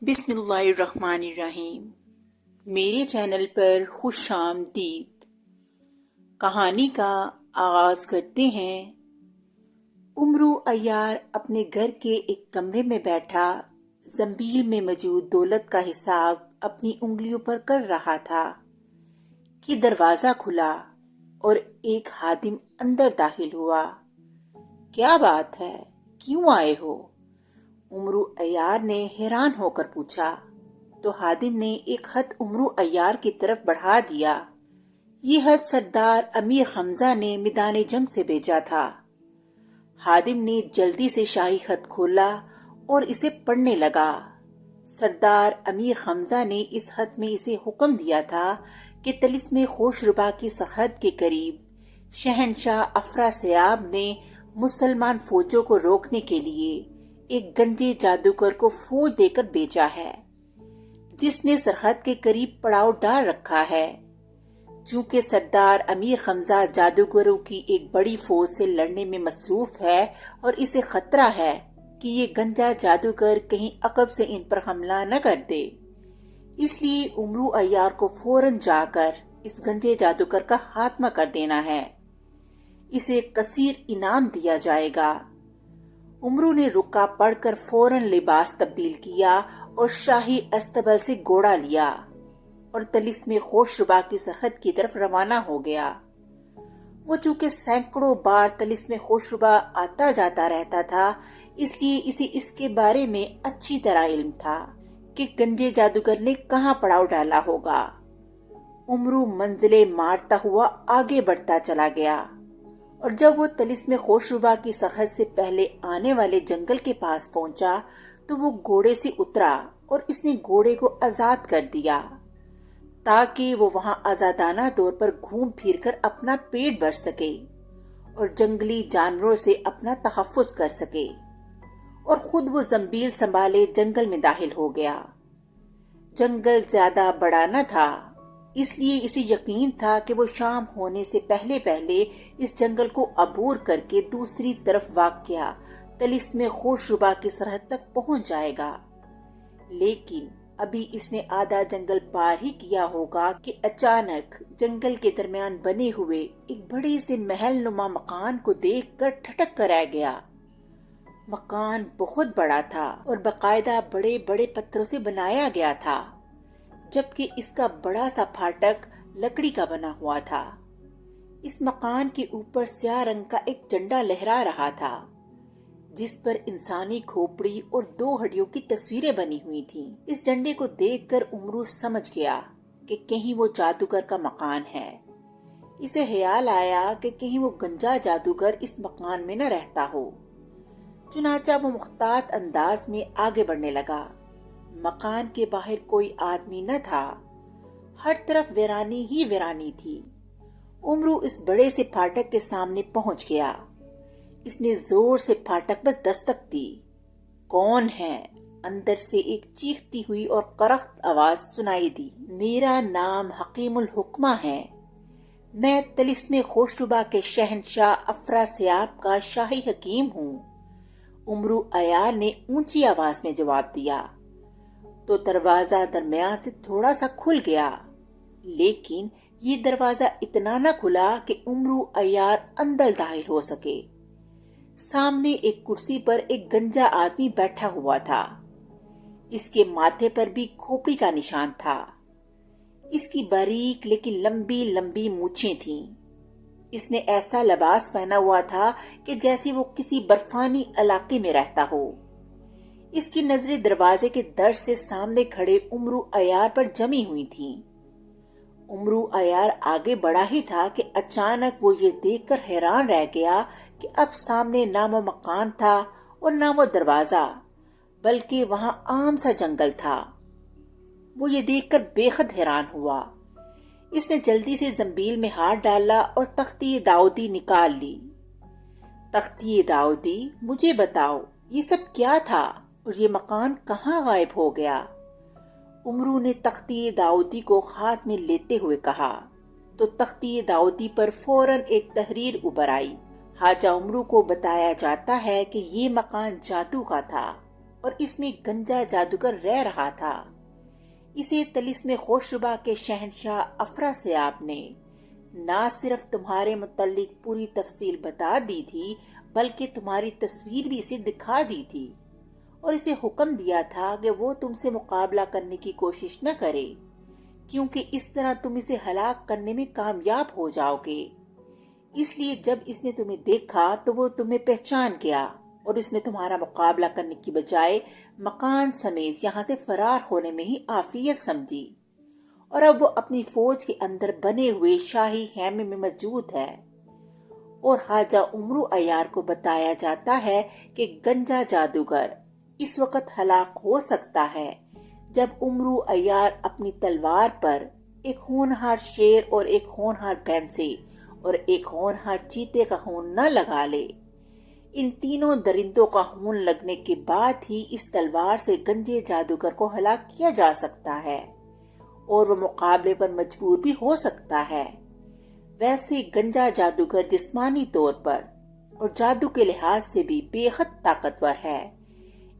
بسم اللہ الرحمن الرحیم۔ میرے چینل پر خوش آمدید۔ کہانی کا آغاز کرتے ہیں۔ عمرو عیار اپنے گھر کے ایک کمرے میں بیٹھا زنبیل میں موجود دولت کا حساب اپنی انگلیوں پر کر رہا تھا کہ دروازہ کھلا اور ایک خادم اندر داخل ہوا۔ کیا بات ہے؟ کیوں آئے ہو؟ عمرو عیار نے حیران ہو کر پوچھا تو خادم نے ایک خط عمرو عیار کی طرف بڑھا دیا۔ یہ خط سردار امیر حمزہ نے میدان جنگ سے بھیجا تھا۔ خادم نے جلدی سے شاہی خط کھولا اور اسے پڑھنے لگا۔ سردار امیر حمزہ نے اس خط میں اسے حکم دیا تھا کہ طلسم خوشربا کی سرحد کے قریب شہنشاہ افراسیاب نے مسلمان فوجوں کو روکنے کے لیے ایک گنجے جادوگر کو فوج دے کر بھیجا ہے، جس نے سرحد کے قریب پڑاؤ ڈال رکھا ہے۔ چونکہ سردار امیر حمزہ جادوگروں کی ایک بڑی فوج سے لڑنے میں مصروف ہے اور اسے خطرہ ہے کہ یہ گنجا جادوگر کہیں عقب سے ان پر حملہ نہ کر دے، اس لیے عمرو عیار کو فوراً جا کر اس گنجے جادوگر کا خاتمہ کر دینا ہے۔ اسے کثیر انعام دیا جائے گا۔ عمرو نے رکا پڑھ کر فوراً لباس تبدیل کیا اور شاہی استبل سے گھوڑا لیا اور طلسم خوشربا کی سرحد کی طرف روانہ ہو گیا۔ وہ چونکہ سینکڑوں بار طلسم خوشربا آتا جاتا رہتا تھا، اس لیے اسے اس کے بارے میں اچھی طرح علم تھا کہ گنجے جادوگر نے کہاں پڑاؤ ڈالا ہوگا۔ عمرو منزلیں مارتا ہوا آگے بڑھتا چلا گیا، اور جب وہ طلسم خوشربا کی سرحد سے پہلے آنے والے جنگل کے پاس پہنچا تو وہ گھوڑے سے اترا اور اس نے گھوڑے کو آزاد کر دیا تاکہ وہ وہاں آزادانہ طور پر گھوم پھر کر اپنا پیٹ بھر سکے اور جنگلی جانوروں سے اپنا تحفظ کر سکے، اور خود وہ زنبیل سنبھالے جنگل میں داخل ہو گیا۔ جنگل زیادہ بڑا نہ تھا، اس لیے اسے یقین تھا کہ وہ شام ہونے سے پہلے اس جنگل کو عبور کر کے دوسری طرف واقع طلسم خوشربا کی سرحد تک پہنچ جائے گا۔ لیکن ابھی اس نے آدھا جنگل پار ہی کیا ہوگا کہ اچانک جنگل کے درمیان بنے ہوئے ایک بڑے سے محل نما مکان کو دیکھ کر ٹھٹک کر رہ گیا۔ مکان بہت بڑا تھا اور باقاعدہ بڑے بڑے پتھروں سے بنایا گیا تھا، جبکہ اس کا بڑا سا پھاٹک لکڑی کا بنا ہوا تھا۔ اس مکان کے اوپر سیاہ رنگ کا ایک جھنڈا لہرا رہا تھا، جس پر انسانی کھوپڑی اور 2 ہڈیوں کی تصویریں بنی ہوئی تھیں۔ اس جھنڈے کو دیکھ کر عمرو سمجھ گیا کہ کہیں وہ جادوگر کا مکان ہے۔ اسے خیال آیا کہ کہیں وہ گنجا جادوگر اس مکان میں نہ رہتا ہو، چنانچہ وہ محتاط انداز میں آگے بڑھنے لگا۔ مکان کے باہر کوئی آدمی نہ تھا، ہر طرف ویرانی ہی ویرانی تھی۔ عمرو اس بڑے سے پھاٹک کے سامنے پہنچ گیا۔ اس نے زور سے پھاٹک پر دستک دی۔ کون ہے؟ اندر سے ایک چیختی ہوئی اور کرخت آواز سنائی دی۔ میرا نام حکیم الحکمہ ہے، میں طلسم خوشربا کے شہنشاہ افراسیاب کا شاہی حکیم ہوں، عمرو عیار نے اونچی آواز میں جواب دیا۔ تو دروازہ درمیان سے تھوڑا سا کھل گیا، لیکن یہ دروازہ اتنا نہ کھلا کہ عمرو عیار اندر داخل ہو سکے۔ سامنے ایک کرسی پر ایک گنجا آدمی بیٹھا ہوا تھا۔ اس کے ماتھے پر بھی کھوپڑی کا نشان تھا۔ اس کی باریک لیکن لمبی لمبی مونچھیں تھیں۔ اس نے ایسا لباس پہنا ہوا تھا کہ جیسے وہ کسی برفانی علاقے میں رہتا ہو۔ اس کی نظریں دروازے کے در سے سامنے کھڑے عمرو عیار پر جمی ہوئی تھیں۔ عمرو عیار آگے بڑھا ہی تھا کہ اچانک وہ یہ دیکھ کر حیران رہ گیا کہ اب سامنے نہ وہ مکان تھا اور نہ وہ دروازہ، بلکہ وہاں عام سا جنگل تھا۔ وہ یہ دیکھ کر بے حد حیران ہوا۔ اس نے جلدی سے زنبیل میں ہاتھ ڈالا اور تختی داؤدی نکال لی۔ تختی داؤدی، مجھے بتاؤ یہ سب کیا تھا اور یہ مکان کہاں غائب ہو گیا؟ عمرو نے تختی داؤدی کو ہاتھ میں لیتے ہوئے کہا تو تختی داؤدی پر فوراً ایک تحریر ابھر آئی۔ خواجہ عمرو کو بتایا جاتا ہے کہ یہ مکان جادو کا تھا और इसमें गंजा जादूगर रह रहा था। इसे तिलिस्म खोशरुबा के शहंशाह अफरा से आपने ना सिर्फ तुम्हारे मुतल्लिक पूरी तफसील बता दी थी, बल्कि तुम्हारी तस्वीर भी इसे दिखा दी थी और इसे हुक्म दिया था कि वो तुमसे मुकाबला करने की कोशिश न करे, क्योंकि इस तरह तुम इसे हलाक करने में कामयाब हो जाओगे। इसलिए जब इसने तुम्हें देखा तो वो तुम्हें पहचान गया और इसने तुम्हारा मुकाबला करने की बजाय मकान समेत यहाँ से फरार होने में ही आफियत समझी और अब वो अपनी फौज के अंदर बने हुए शाही हैमे में मौजूद है। और ख्वाजा उमरू अय्यार को बताया जाता है कि गंजा जादूगर इस वक्त हलाक हो सकता है जब उमरू अय्यार अपनी तलवार पर एक होनहार शेर और एक होनहार भैंसे और एक होनहार चीते का खून न लगा ले। इन तीनों दरिंदों का खून लगने के बाद ही इस तलवार से गंजे जादूगर को हलाक किया जा सकता है और वो मुकाबले पर मजबूर भी हो सकता है। वैसे गंजा जादूगर जिस्मानी तौर पर और जादू के लिहाज से भी बेहद ताकतवर है।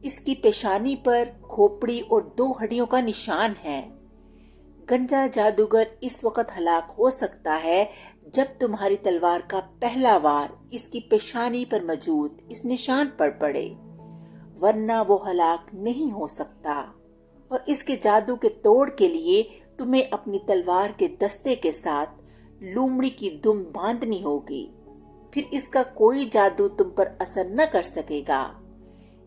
इसकी पेशानी पर खोपड़ी और 2 हड्डियों का निशान है। गंजा जादूगर इस वक्त हलाक हो सकता है जब तुम्हारी तलवार का पहला वार इसकी पेशानी पर मौजूद इस निशान पर पड़े, वरना वो हलाक नहीं हो सकता। और इसके जादू के तोड़ के लिए तुम्हें अपनी तलवार के दस्ते के साथ लोमड़ी की दुम बांधनी होगी, फिर इसका कोई जादू तुम पर असर न कर सकेगा।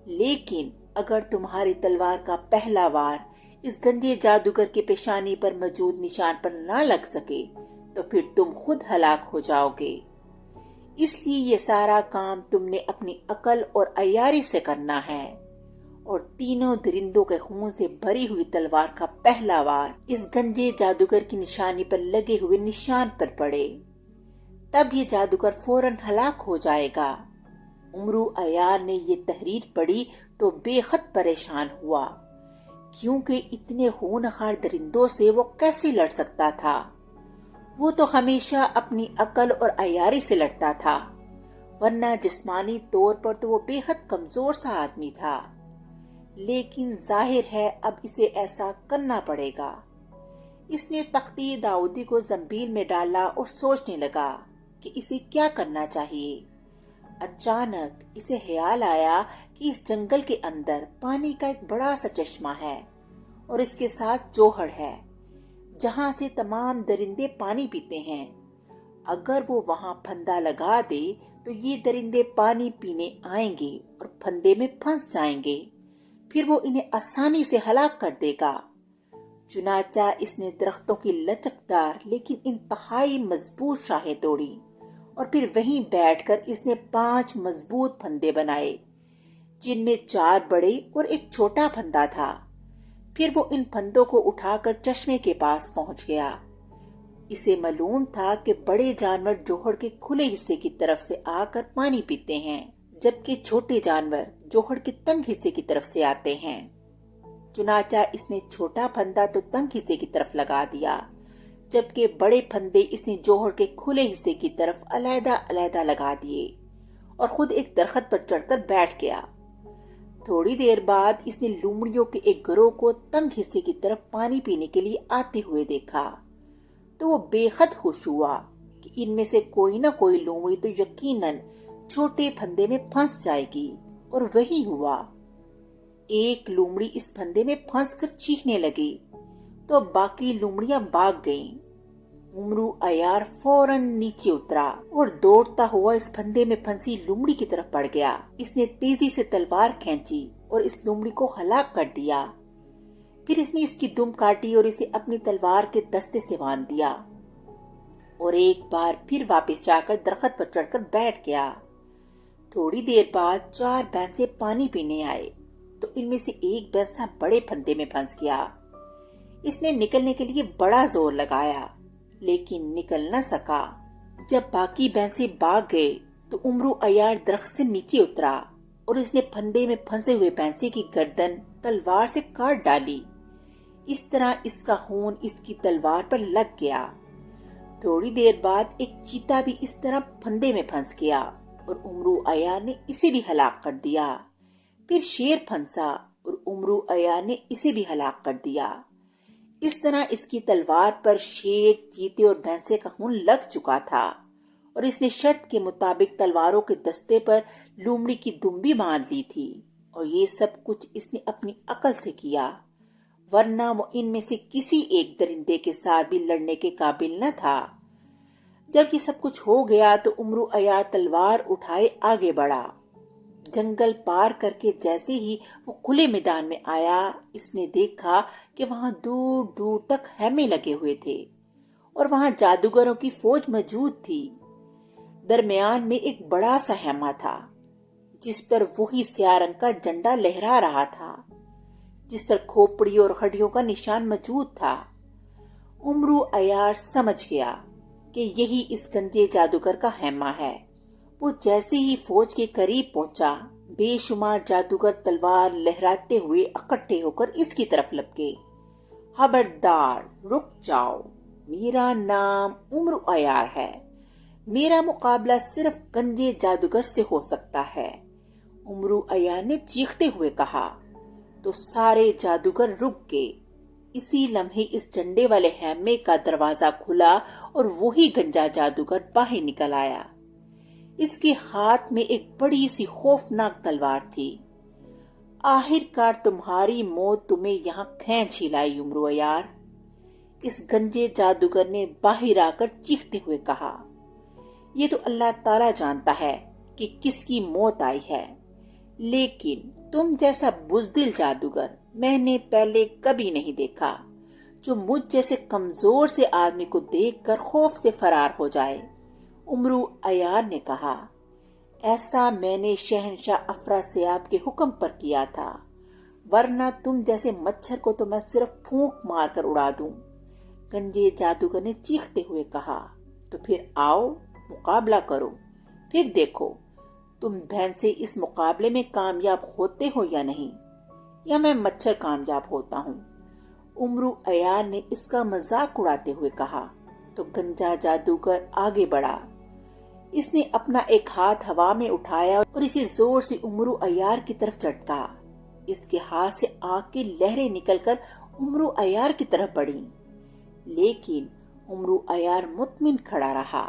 लेकिन अगर तुम्हारी तलवार का पहला वार इस गंजे जादूगर के पेशानी पर मौजूद निशान पर न लग सके तो फिर तुम खुद हलाक हो जाओगे। इसलिए ये सारा काम तुमने अपनी अकल और अय्यारी से करना है और तीनों दरिंदों के खून से भरी हुई तलवार का पहला वार इस गंजे जादूगर की निशानी पर लगे हुए निशान पर पड़े, तब ये जादूगर फौरन हलाक हो जाएगा। उमरू अय्यार ने ये तहरीर पढ़ी तो बेहद परेशान हुआ, क्योंकि इतने होनहार दरिंदों से वो कैसे लड़ सकता था। वो तो हमेशा अपनी अकल और अय्यारी से लड़ता था, वरना जिस्मानी तौर पर तो वो बेहद कमजोर सा आदमी था। लेकिन जाहिर है अब इसे ऐसा करना पड़ेगा। इसने तख्ती दाऊदी को जंबील में डाला और सोचने लगा कि इसे क्या करना चाहिए। अचानक इसे ख्याल आया कि इस जंगल के अंदर पानी का एक बड़ा सा चश्मा है और इसके साथ जोहड़ है जहां से तमाम दरिंदे पानी पीते हैं। अगर वो वहां फंदा लगा दे तो ये दरिंदे पानी पीने आएंगे और फंदे में फंस जाएंगे, फिर वो इन्हें आसानी से हलाक कर देगा। चुनाचा इसने दरख्तों की लचकदार लेकिन इंतहाई मजबूत शाखें तोड़ी और फिर वहीं बैठकर इसने 5 मजबूत फंदे बनाए, जिनमें 4 बड़े और एक छोटा फंदा था। फिर वो इन फंदों को उठाकर चश्मे के पास पहुंच गया। इसे मालूम था कि बड़े जानवर जोहड़ के खुले हिस्से की तरफ से आकर पानी पीते हैं, जबकि छोटे जानवर जोहड़ के तंग हिस्से की तरफ से आते हैं। चुनाचा इसने छोटा फंदा तो तंग हिस्से की तरफ लगा दिया, जबकि बड़े फंदे इसने जोहड़ के खुले हिस्से की तरफ अलग-अलग लगा दिए और खुद एक दरख्त पर चढ़कर बैठ गया। थोड़ी देर बाद इसने लोमड़ियों के एक गिरोह को तंग हिस्से की तरफ पानी पीने के लिए आते हुए देखा, तो वो बेहद खुश हुआ कि इनमें से कोई न कोई लोमड़ी तो यकीनन छोटे फंदे में फंस जाएगी। और वही हुआ। एक लोमड़ी इस फंदे में फंसकर चीखने लगी तो बाकी लोमड़ियां भाग गईं। उमरू अय्यार फौरन नीचे उतरा और दौड़ता हुआ इस फंदे में फंसी लोमड़ी की तरफ बढ़ गया। इसने तेजी से तलवार खींची और इस लोमड़ी को हलाक कर दिया। फिर इसने इसकी दुम काटी और इसे अपनी तलवार के दस्ते से बांध दिया और एक बार फिर वापस जाकर दरख्त पर चढ़कर बैठ गया। थोड़ी देर बाद 4 भैंसे पानी पीने आए तो इनमें से एक भैंसा बड़े फंदे में फंस गया। इसने निकलने के लिए बड़ा जोर लगाया, लेकिन निकल न सका। जब बाकी भैंसे भाग गए तो उमरू अय्यार दरख्त से नीचे उतरा और इसने फंदे में फंसे हुए भैंसे की गर्दन तलवार से काट डाली। इस तरह इसका खून इसकी तलवार पर लग गया। थोड़ी देर बाद एक चीता भी इस तरह फंदे में फंस गया और उमरू अय्यार ने इसे भी हलाक कर दिया। फिर शेर फंसा और उमरू अय्यार ने इसे भी हलाक कर दिया। इस तरह इसकी तलवार पर शेर, चीते और भैंसे का खून लग चुका था और इसने शर्त के मुताबिक तलवारों के दस्ते पर लोमड़ी की दुम भी बांध ली थी। और ये सब कुछ इसने अपनी अकल से किया, वरना वो इनमें से किसी एक दरिंदे के साथ भी लड़ने के काबिल न था। जब ये सब कुछ हो गया तो उमरू अय्यार तलवार उठाए आगे बढ़ा। जंगल पार करके जैसे ही वो खुले मैदान में आया, इसने देखा कि वहां दूर दूर तक हैमे लगे हुए थे और वहां जादूगरों की फौज मौजूद थी। दरमियान में एक बड़ा सा हैमा था जिस पर वही स्याह रंग का झंडा लहरा रहा था, जिस पर खोपड़ी और हड्डियों का निशान मौजूद था। उमरू अय्यार समझ गया कि यही इस गंजे जादूगर का हैमा है। वो जैसे ही फौज के करीब पहुंचा, बेशुमार जादूगर तलवार लहराते हुए इकट्ठे होकर इसकी तरफ लपके। खबरदार, रुक जाओ, मेरा नाम उमरू अय्यार है। मेरा मुकाबला सिर्फ गंजे जादूगर से हो सकता है, उमरू अय्यार ने चीखते हुए कहा। तो सारे जादूगर रुक गए। इसी लम्हे इस झंडे वाले हैमे का दरवाजा खुला और वही गंजा जादूगर बाहर निकल आया। इसके हाथ में एक बड़ी सी खौफनाक तलवार थी। आखिरकार तुम्हारी मौत तुम्हें यहाँ खींच ही लाई उमरू अय्यार, इस गंजे जादूगर ने बाहर आकर चीखते हुए कहा। ये तो अल्लाह ताला जानता है कि किसकी मौत आई है, लेकिन तुम जैसा बुज़दिल जादूगर मैंने पहले कभी नहीं देखा, जो मुझ जैसे कमजोर से आदमी को देखकर खौफ से फरार हो जाए। उमरू अय्यार ने कहा, ऐसा मैंने शहंशाह अफरासियाब के हुक्म पर किया था, वरना तुम जैसे मच्छर को तो मैं सिर्फ फूंक मार कर उड़ा दूं। गंजे जादूगर ने चीखते हुए कहा। तो फिर आओ, मुकाबला करो, फिर देखो तुम भैंसे इस मुकाबले में कामयाब होते हो या नहीं, या मैं मच्छर कामयाब होता हूँ। उमरू अय्यार ने इसका मजाक उड़ाते हुए कहा। तो गंजा जादूगर आगे बढ़ा। इसने अपना एक हाथ हवा में उठाया और इसे जोर से उमरू अय्यार की तरफ झटका। इसके हाथ से आग की लहरें निकलकर उमरू अय्यार की तरफ बढ़ी, लेकिन उमरू अय्यार मुतमिन खड़ा रहा,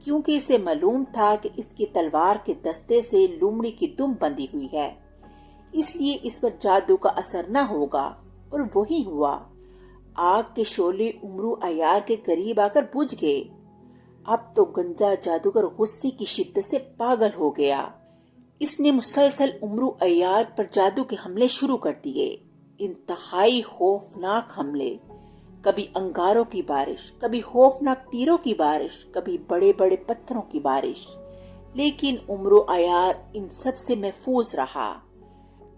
क्योंकि इसे मालूम था कि इसकी तलवार के दस्ते से लोमड़ी की दुम बंधी हुई है, इसलिए इस पर जादू का असर न होगा। और वही हुआ। आग के शोले उमरू अय्यार के करीब आकर बुझ गए। अब तो गंजा जादूगर गुस्से की शिद्दत से पागल हो गया। इसने मुसलसल उमरू अय्यार पर जादू के हमले शुरू कर दिए, इंतहाई खौफनाक हमले। कभी अंगारों की बारिश, कभी खौफनाक तीरों की बारिश, कभी बड़े बड़े पत्थरों की बारिश। लेकिन उमरू अय्यार इन सब से महफूज रहा।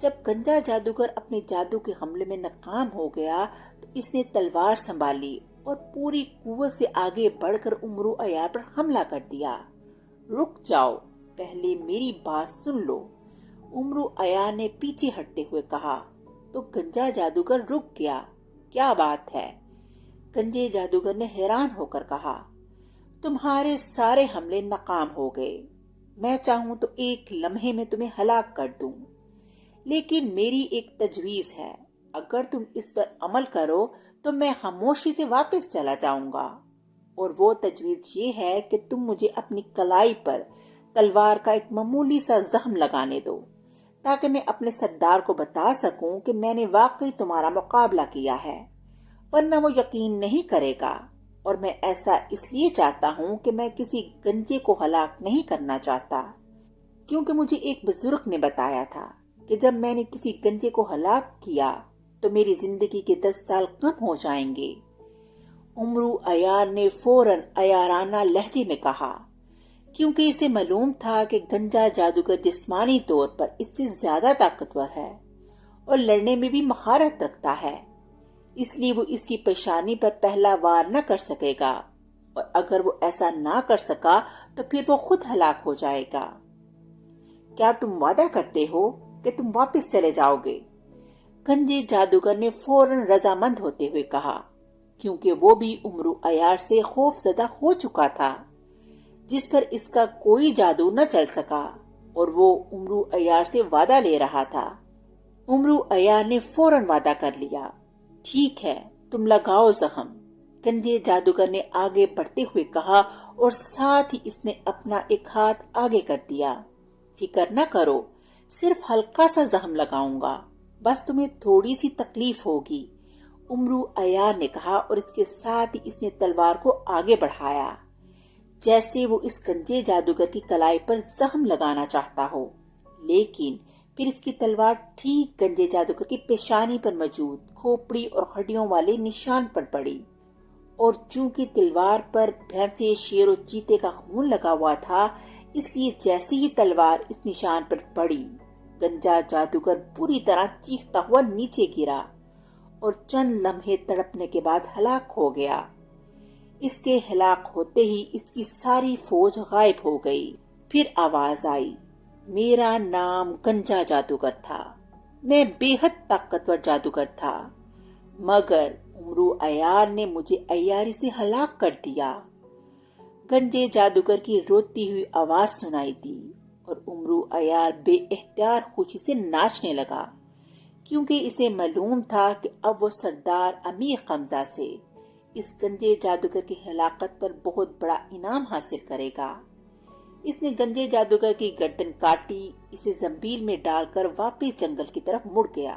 जब गंजा जादूगर अपने जादू के हमले में नाकाम हो गया तो इसने तलवार संभाली और पूरी कुव्वत से आगे बढ़कर उमरू अय्यार पर हमला कर दिया। रुक जाओ, पहले मेरी बात सुन लो, उमरू अय्यार ने पीछे हटते हुए कहा। तो गंजा जादूगर रुक गया। क्या बात है? गंजे जादूगर ने हैरान होकर कहा। तुम्हारे सारे हमले नाकाम हो गए। मैं चाहूं तो एक लम्हे में तुम्हें हलाक कर दूं, लेकिन मेरी एक तजवीज है। अगर तुम इस पर अमल करो तो मैं खामोशी से वापस चला जाऊंगा। और वो तजवीज ये है कि तुम मुझे अपनी कलाई पर तलवार का एक मामूली सा जख्म लगाने दो, ताकि मैं अपने सरदार को बता सकूं कि मैंने वाकई तुम्हारा मुकाबला किया है, वरना वो यकीन नहीं करेगा। और मैं ऐसा इसलिए चाहता हूं कि मैं किसी गंजे को हलाक नहीं करना चाहता, क्योंकि मुझे एक बुजुर्ग ने बताया था कि जब मैंने किसी गंजे को हलाक किया तो मेरी जिंदगी के 10 साल कम हो जाएंगे। उमरू अय्यार ने फौरन अयाराना लहजे में कहा, क्योंकि इसे मालूम था कि गंजा जादूगर जिस्मानी तौर पर इससे ज्यादा ताकतवर है और लड़ने में भी महारत रखता है, इसलिए वो इसकी पेशानी पर पहला वार न कर सकेगा, और अगर वो ऐसा ना कर सका तो फिर वो खुद हलाक हो जाएगा। क्या तुम वादा करते हो कि तुम वापस चले जाओगे? गंजे जादूगर ने फौरन रजामंद होते हुए कहा, क्योंकि वो भी उमरू अय्यार से खौफजदा हो चुका था, जिस पर इसका कोई जादू न चल सका। और वो उमरू अय्यार से वादा ले रहा था। उमरू अय्यार ने फौरन वादा कर लिया। ठीक है, तुम लगाओ जख्म, गंजे जादूगर ने आगे बढ़ते हुए कहा और साथ ही इसने अपना एक हाथ आगे कर दिया। फिक्र न करो, सिर्फ हल्का सा जख्म लगाऊंगा, बस तुम्हें थोड़ी सी तकलीफ होगी, उमरू अय्यार ने कहा और इसके साथ ही इसने तलवार को आगे बढ़ाया जैसे वो इस गंजे जादूगर की कलाई पर जख्म लगाना चाहता हो। लेकिन फिर इसकी तलवार ठीक गंजे जादूगर की पेशानी पर मौजूद खोपड़ी और हड्डियों वाले निशान पर पड़ी और चूंकि तलवार पर भैंसे, शेर और चीते का खून लगा हुआ था, इसलिए जैसे ही तलवार इस निशान पर पड़ी, गंजा जादूगर पूरी तरह चीखता हुआ नीचे गिरा और चंद लम्हे तड़पने के बाद हलाक हो गया। इसके हलाक होते ही इसकी सारी फौज गायब हो गई। फिर आवाज आई, मेरा नाम गंजा जादूगर था, मैं बेहद ताकतवर जादूगर था, मगर उमरू अय्यार ने मुझे अय्यारी से हलाक कर दिया। गंजे जादूगर की रोती हुई आवाज सुनाई दी और उमरू अय्यार बेइख्तियार खुशी से नाचने लगा, क्योंकि इसे मालूम था कि अब वो सरदार अमीर खमजा से इस गंजे जादूगर की हलाकत पर बहुत बड़ा इनाम हासिल करेगा। इसने गंजे जादूगर की गर्दन काटी, इसे जंबील में डालकर वापस जंगल की तरफ मुड़ गया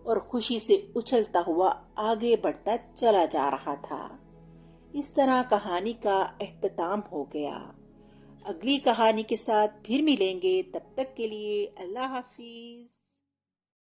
और खुशी से उछलता हुआ आगे बढ़ता चला जा रहा था। इस तरह कहानी का इख्तिताम हो गया। अगली कहानी के साथ फिर मिलेंगे, तब तक के लिए अल्लाह हाफिज।